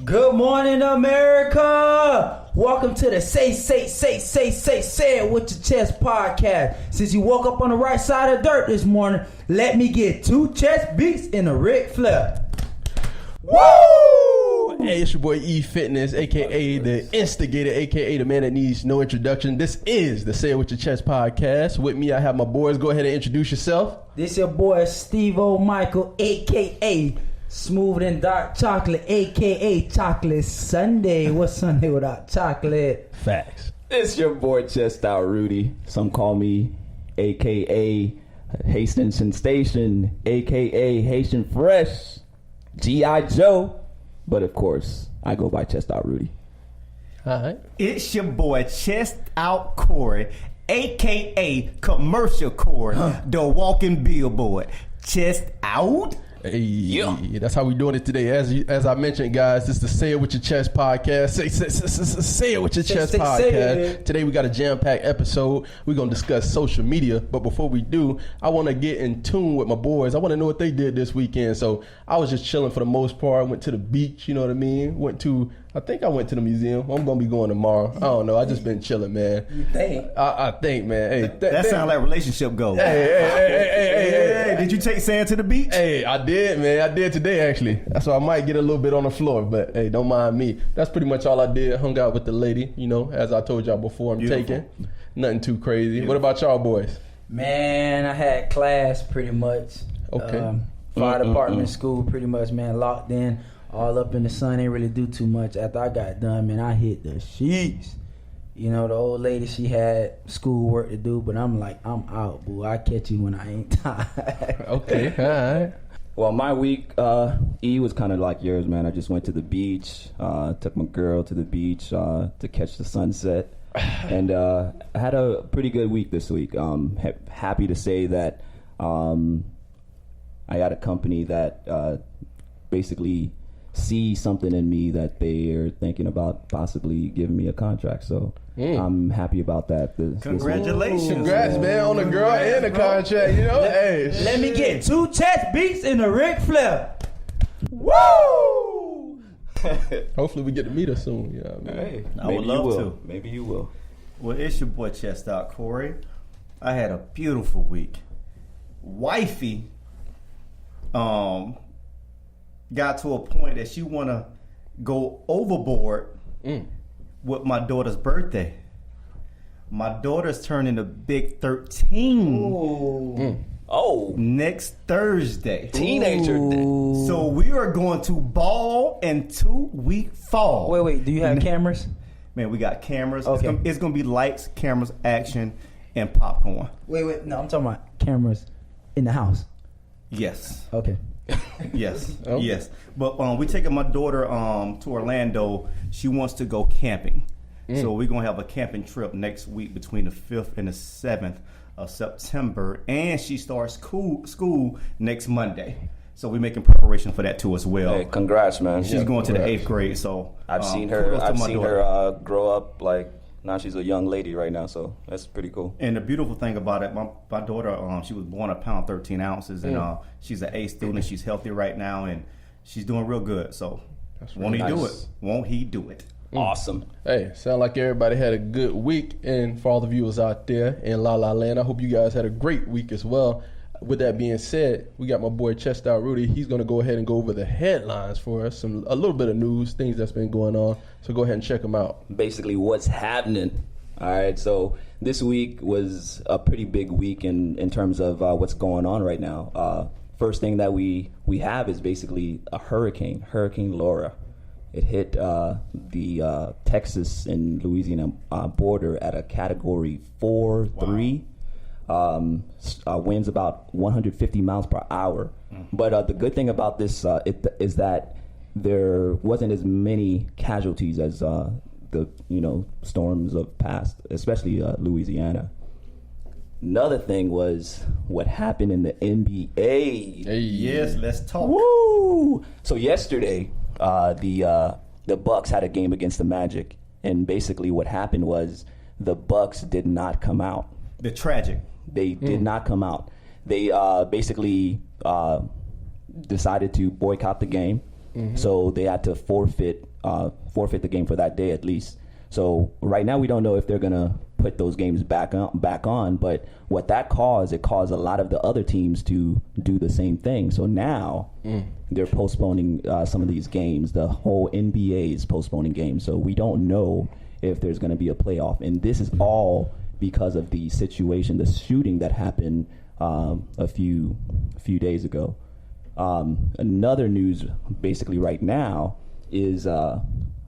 Good morning, America. Welcome to the Say It With Your Chest podcast. Since you woke up on the right side of dirt this morning, let me get 2 chest beats in a Ric Flair. Woo! Hey, it's your boy E Fitness, a.k.a. the Instigator, a.k.a. the man that needs no introduction. This is the Say It With Your Chest podcast. With me, I have my boys. Go ahead and introduce yourself. This your boy Steve O'Michael, a.k.a. Smooth and Dark Chocolate, a.k.a. Chocolate Sunday. What's Sunday without chocolate? Facts. It's your boy Chest Out Rudy. Some call me a.k.a. Haitian Sensation, a.k.a. Haitian Fresh, G.I. Joe. But of course, I go by Chest Out Rudy. All right. It's your boy Chest Out Corey, a.k.a. Commercial Corey, the walking billboard. Chest Out. Hey, that's how we doing it today. As I mentioned, guys, this is the Say It With Your Chest podcast. Say it with your chest podcast. Today we got a jam-packed episode. We're going to discuss social media. But before we do, I want to get in tune with my boys. I want to know what they did this weekend. So I was just chilling for the most part. I went to the beach, you know what I mean? I think I went to the museum. I'm going to be going tomorrow. I don't know. I just been chilling, man. You think? I think, man. Hey, that sounds like relationship goals. Hey, did you take Sam to the beach? Hey, I did, man. I did today, actually. So I might get a little bit on the floor, but hey, don't mind me. That's pretty much all I did. Hung out with the lady, you know, as I told y'all before. I'm taking. Nothing too crazy. Beautiful. What about y'all boys? Man, I had class pretty much. Okay. Fire department school pretty much, man, locked in. All up in the sun, ain't really do too much. After I got done, man, I hit the sheets. You know, the old lady, she had school work to do, but I'm like, I'm out, boo. I catch you when I ain't tired. Okay, all right. Well, my week, E was kind of like yours, man. I just went to the beach, took my girl to the beach to catch the sunset, and I had a pretty good week this week. Happy to say that I had a company that basically see something in me that they're thinking about possibly giving me a contract. So I'm happy about that. Congratulations. Congrats, man, on the girl and the contract, you know? Hey. Let me get 2 chest beats in the Ric Flair. Woo! Hopefully we get to meet her soon. You know what I mean? Hey, I would love to. Maybe you will. Well, it's your boy Chest Out Corey. I had a beautiful week. Wifey got to a point that she want to go overboard with my daughter's birthday. My daughter's turning a big 13 next Thursday. Teenager. So we are going to ball in 2-week fall. Wait, do you have cameras? Man, we got cameras. Okay. It's gonna be lights, cameras, action, and popcorn. Wait, no, I'm talking about cameras in the house. Yes. Okay. Yes, Okay. yes. But we're taking my daughter to Orlando. She wants to go camping. So we're going to have a camping trip next week between the 5th and the 7th of September. And she starts school next Monday. So we're making preparation for that too as well. Hey, congrats, man. She's going to the 8th grade. So I've seen kudos to my daughter. her grow up. Like now she's a young lady right now, so that's pretty cool. And the beautiful thing about it, my daughter, she was born 1 pound 13 ounces, and she's an A student. She's healthy right now, and she's doing real good. So won't he do it? Won't he do it? Awesome. Hey, sound like everybody had a good week. And for all the viewers out there in La La Land, I hope you guys had a great week as well. With that being said, we got my boy Chest Out Rudy. He's going to go ahead and go over the headlines for us, a little bit of news, things that's been going on. So go ahead and check them out. Basically, what's happening? All right, so this week was a pretty big week in terms of what's going on right now. First thing that we have is basically a Hurricane Laura. It hit the Texas and Louisiana border at a Category 4-3. Winds about 150 miles per hour. But the good thing about this is that there wasn't as many casualties as the storms of past, especially Louisiana. Another thing was what happened in the NBA. Hey. Yes, let's talk. Woo! So yesterday, the Bucks had a game against the Magic, and basically what happened was the Bucks did not come out. The tragic. They did not come out. They basically decided to boycott the game, so they had to forfeit forfeit the game for that day at least. So right now we don't know if they're gonna put those games back on. But what that caused, it caused a lot of the other teams to do the same thing. So now they're postponing some of these games. The whole NBA is postponing games. So we don't know if there's going to be a playoff. And this is all because of the situation, the shooting that happened a few days ago. Another news basically right now is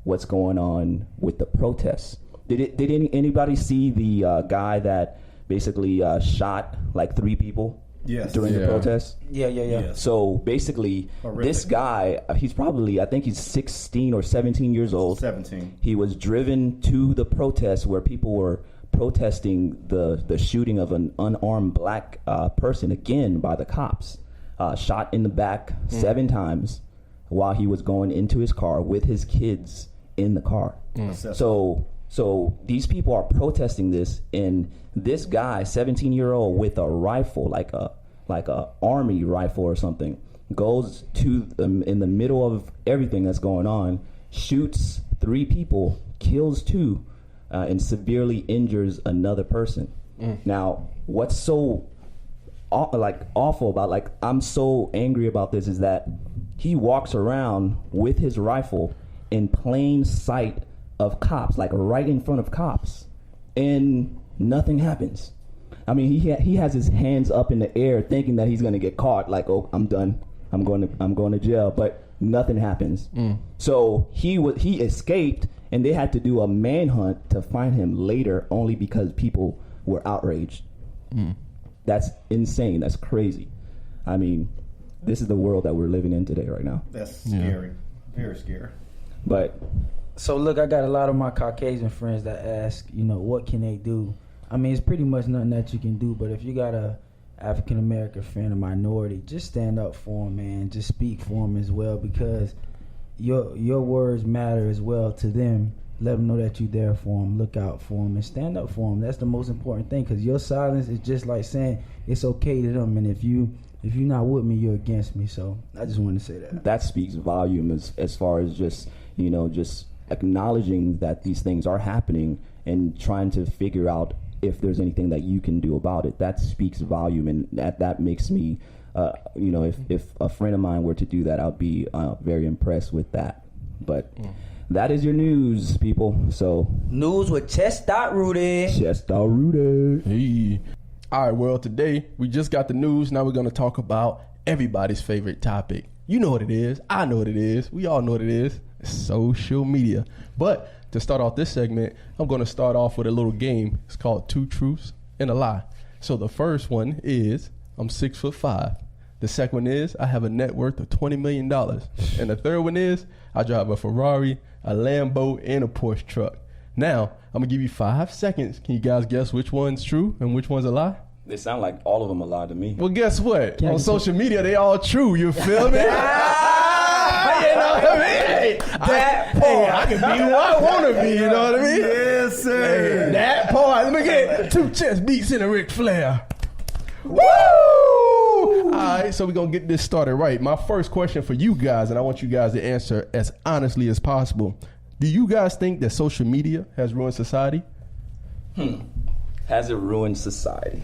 what's going on with the protests. Did anybody see the guy that basically shot like 3 people during the protests? Yeah. So basically, this guy, he's probably, I think he's 16 or 17 years old. 17. He was driven to the protest where people were protesting the shooting of an unarmed black person again by the cops. Shot in the back 7 times while he was going into his car with his kids in the car. So these people are protesting this, and this guy, 17-year-old with a rifle, like a army rifle or something, goes to them in the middle of everything that's going on, shoots 3 people, kills 2, and severely injures another person. Now, what's so awful about, I'm so angry about this is that he walks around with his rifle in plain sight of cops, like right in front of cops, and nothing happens. I mean, he has his hands up in the air, thinking that he's going to get caught. Like, oh, I'm done. I'm going to jail. But nothing happens. So he escaped, and they had to do a manhunt to find him later, only because people were outraged. That's insane. That's crazy. I mean, this is the world that we're living in today, right now. That's scary. Very scary. But so look, I got a lot of my Caucasian friends that ask, what can they do? I mean, it's pretty much nothing that you can do, but if you got a African American friend, a minority, just stand up for them, man. Just speak for them as well, because your words matter as well to them. Let them know that you're there for them. Look out for them and stand up for them. That's the most important thing, because your silence is just like saying it's okay to them. And if you're not with me, you're against me. So I just want to say that. That speaks volume as far as just acknowledging that these things are happening and trying to figure out if there's anything that you can do about it. That speaks volume, and that makes me, if a friend of mine were to do that, I'd be very impressed with that. But that is your news, people. So news with Chess.Rudy. Hey. All right, well, today we just got the news. Now we're going to talk about everybody's favorite topic. You know what it is. I know what it is. We all know what it is. Social media. But to start off this segment, I'm going to start off with a little game. It's called 2 Truths and a Lie. So the first one is I'm 6'5". The second one is I have a net worth of $20 million. And the third one is I drive a Ferrari, a Lambo, and a Porsche truck. Now, I'm going to give you 5 seconds. Can you guys guess which one's true and which one's a lie? They sound like all of them a lie to me. Well, guess what? On social media, they all true. You feel me? You know what I mean? I can be who I want to be. You know what I mean? Yes, sir. Hey, that part. Let me get 2 chest beats in a Ric Flair. Woo! All right, so we're going to get this started right. My first question for you guys, and I want you guys to answer as honestly as possible. Do you guys think that social media has ruined society? Has it ruined society?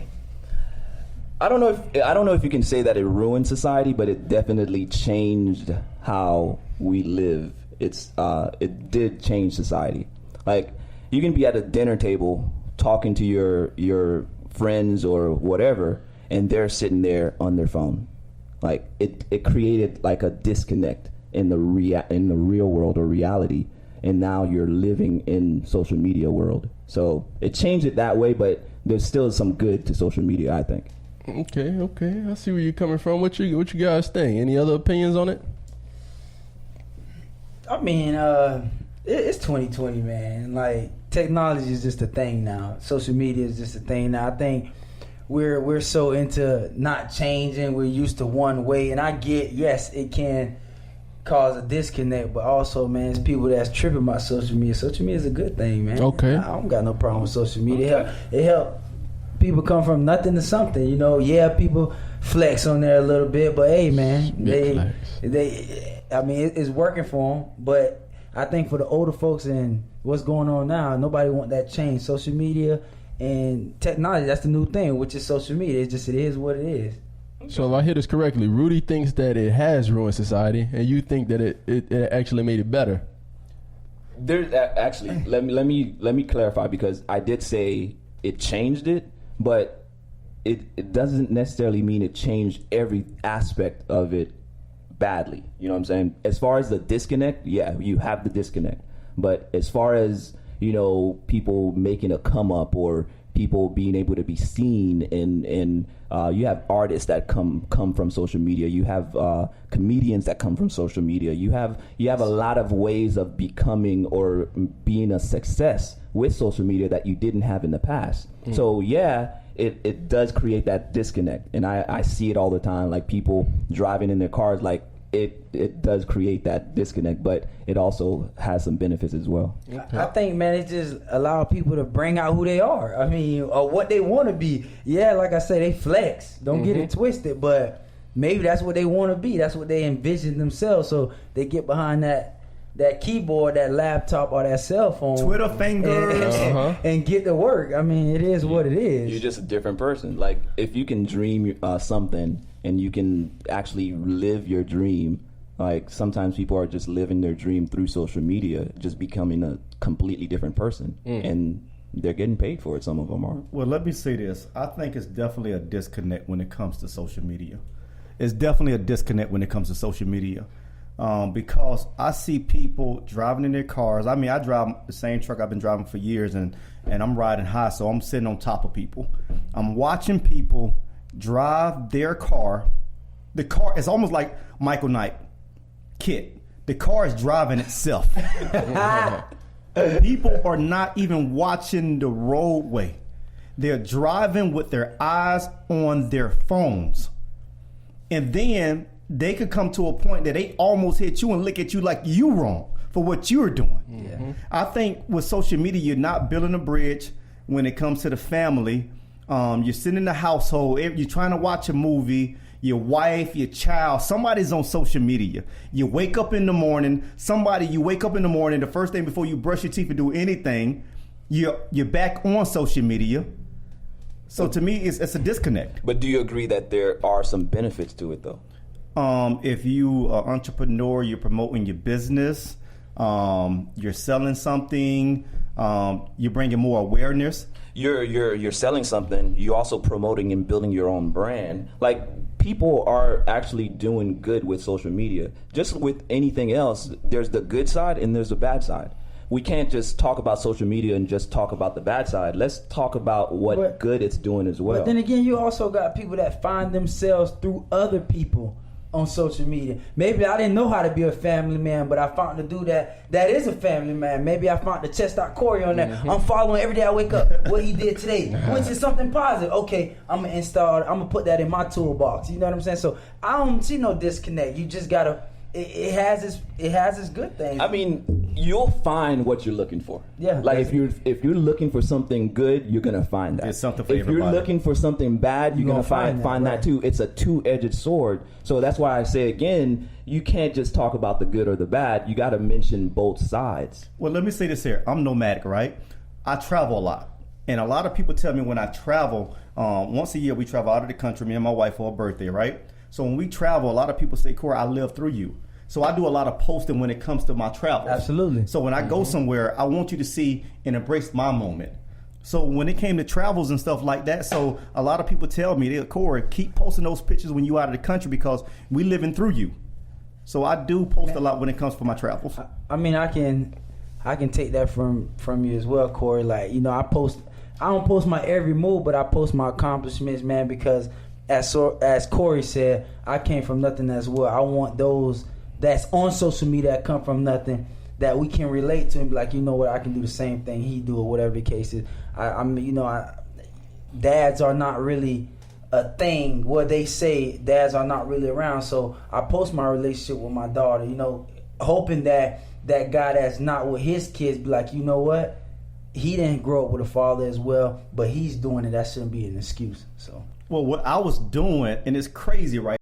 I don't know if you can say that it ruined society, but it definitely changed how we live. It did change society. Like, you can be at a dinner table talking to your friends or whatever, and they're sitting there on their phone. Like, it created like a disconnect in the real world or reality, and now you're living in social media world. So it changed it that way, but there's still some good to social media, I think. Okay. I see where you're coming from. What you guys think? Any other opinions on it? I mean, it's 2020, man. Like, technology is just a thing now. Social media is just a thing now. I think we're so into not changing. We're used to one way, and I get, yes, it can cause a disconnect, but also, man, it's people that's tripping about social media. Social media is a good thing, man. Okay. I don't got no problem with social media. It help people come from nothing to something, Yeah, people flex on there a little bit, but hey, man, I mean, it's working for them. But I think for the older folks and what's going on now, nobody want that change. Social media and technology, that's the new thing, which is social media. It is what it is. So if I hear this correctly, Rudy thinks that it has ruined society, and you think that it actually made it better. There's actually let me clarify, because I did say it changed it, but it doesn't necessarily mean it changed every aspect of it badly. You know what I'm saying? As far as the disconnect, yeah, you have the disconnect. But as far as, you know, people making a come up or people being able to be seen, and you have artists that come from social media. You have comedians that come from social media. You have a lot of ways of becoming or being a success with social media that you didn't have in the past. So yeah, it does create that disconnect, and I see it all the time. Like people driving in their cars, like it does create that disconnect, but it also has some benefits as well. I think, man, it just allow people to bring out who they are. I mean, or what they want to be. Yeah, like I said, they flex. Don't get it twisted, but maybe that's what they want to be. That's what they envision themselves. So they get behind that keyboard, that laptop, or that cell phone, Twitter fingers, and get to work. I mean, it is what it is. You're just a different person. Like if you can dream something and you can actually live your dream. Like sometimes people are just living their dream through social media, just becoming a completely different person, and they're getting paid for it. Some of them are. Well, let me say this. I think it's definitely a disconnect when it comes to social media. It's definitely a disconnect when it comes to social media. Because I see people driving in their cars. I mean, I drive the same truck I've been driving for years, and I'm riding high, so I'm sitting on top of people. I'm watching people drive their car. The car is almost like Michael Knight. Kid, the car is driving itself. People are not even watching the roadway. They're driving with their eyes on their phones. And then they could come to a point that they almost hit you and look at you like you wrong for what you're doing. Yeah. I think with social media, you're not building a bridge when it comes to the family. You're sitting in the household. You're trying to watch a movie. Your wife, your child, somebody's on social media. You wake up in the morning, the first thing before you brush your teeth and do anything, you're back on social media. So to me, it's a disconnect. But do you agree that there are some benefits to it, though? If you are an entrepreneur, you're promoting your business, you're selling something, you're bringing more awareness. You're selling something. You're also promoting and building your own brand. Like, people are actually doing good with social media. Just with anything else, there's the good side and there's the bad side. We can't just talk about social media and just talk about the bad side. Let's talk about what good it's doing as well. But then again, you also got people that find themselves through other people on social media. Maybe I didn't know how to be a family man, but I found a dude that is a family man. Maybe I found the Chestnut Corey on there. I'm following every day I wake up what he did today, which is something positive. Okay, I'm gonna put that in my toolbox. You know what I'm saying? So I don't see no disconnect. You just gotta. It has its good things. I mean, you'll find what you're looking for. Yeah. Like if you're looking for something good, you're gonna find that. It's something for if everybody. You're looking for something bad, you're gonna find that too. It's a two-edged sword. So that's why I say again, you can't just talk about the good or the bad. You got to mention both sides. Well, let me say this here. I'm nomadic, right? I travel a lot. And a lot of people tell me when I travel, once a year we travel out of the country, me and my wife for a birthday, right? So when we travel, a lot of people say, Corey, I live through you. So I do a lot of posting when it comes to my travels. Absolutely. So when I go somewhere, I want you to see and embrace my moment. So when it came to travels and stuff like that, so a lot of people tell me, Corey, keep posting those pictures when you out of the country because we living through you. So I do post a lot when it comes for my travels. I mean, I can take that from you as well, Corey. Like, you know, I don't post my every move, but I post my accomplishments, man, because as Corey said, I came from nothing as well. I want those that's on social media that come from nothing that we can relate to and be like, you know what, I can do the same thing he do or whatever the case is. I mean, you know, dads are not really a thing. What they say, dads are not really around. So I post my relationship with my daughter, you know, hoping that guy that's not with his kids be like, you know what, he didn't grow up with a father as well, but he's doing it. That shouldn't be an excuse. So, well, what I was doing, and it's crazy, right?